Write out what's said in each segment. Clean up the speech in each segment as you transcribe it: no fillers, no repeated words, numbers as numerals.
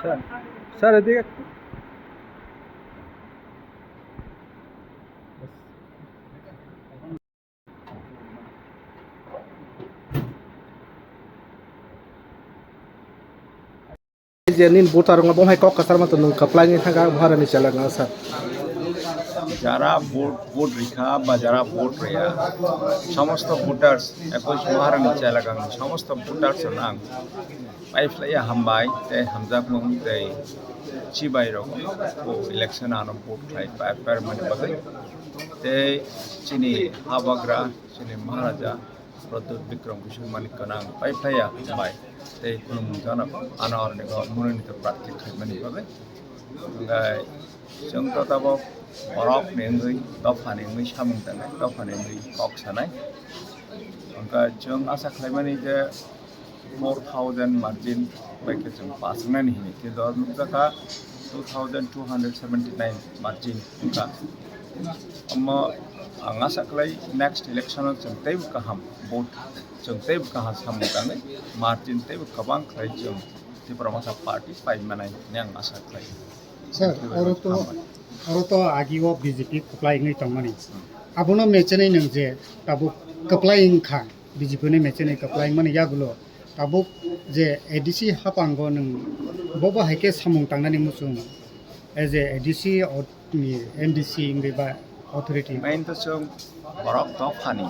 Sir sir এদিকে একটু। যে নিন ভোটার বহাই কক কাসার মতো নং কাপ্লাইনি থাকা ভারানি চালাঙ্গা স্যার যারা ভোট রেখা বা যারা ভোট রেয়া সমস্ত ভোটার্স 21 মহারানি এলাকার সমস্ত ভোটার্স নাং পাইফ্লাই হামবাই তাই হামজাক মুং তাই চিবাই রকম ইলেকশন আনো ভোট খাই পাইপার মানে বাগাই তাই চিনি হাবাগ্রা চিনি মহারাজা প্রদ্যুৎ বিক্রম কিশোর মানিক নাং পাইফ্লাই হামবাই তাই কোনো মুজানো আনো অনেক মনোনীত প্রার্থী খাই মানে বাগাই जों दाबो बरफ नेङै दफा नेङै सामुं दानाय दफा नेङै कक सानाय ओमफ्राय जों आसा खालामनानै जे 4000 मार्जिन बायखे जों पासनानै हिनि किन्तु नुजाखा 2279 मार्जिन ओंखा अम्मा आं आसा खालाय नेक्स्ट इलेक्शनाव जों तेबो गाहाम भोट जों तेबो गाहाम सामुं दानाय मार्जिन तेबो गोबां खालाय जों त्रिपुरा भाषा पार्टी पाइमानाय आं आसा खालायो Sir, oro to agio BJP applying ni tongmani. Abono mechene nangje tabuk applying kha BJP ne mechene applying mani yagulo tabuk je ADC hapango nang boba haike samung tangnani musung as a ADC or MDC ngi ba authority main to जों बरफ दफानि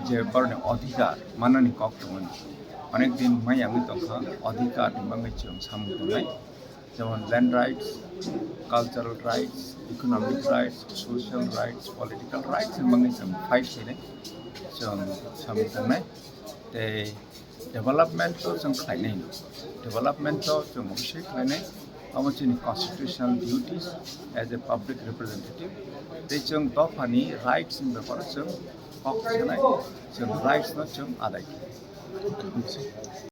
जे बरने अधिकार माननि कक्टमोन अनेक दिन Miami दंखा अधिकार निबाङै जों सामुं दंनाय যেমন land rights cultural rights economic rights social rights political rights নিবাङै जों फाइट खालायनाय जों सामुं दंनाय ते डेभेलपमेन्टखौ जों खालायनाय डेभेलपमेन्टआव जों अबयस्से खालायनाय अब जोंनि कन्स्टिटिउसनेल डिउटिस एज ए पाब्लिक रिप्रेजेन्टेटिभ ते जों दफानि राइट्सनि बेफोराव जों हक होनाय जों राइट्सनो जों आदाय खालामो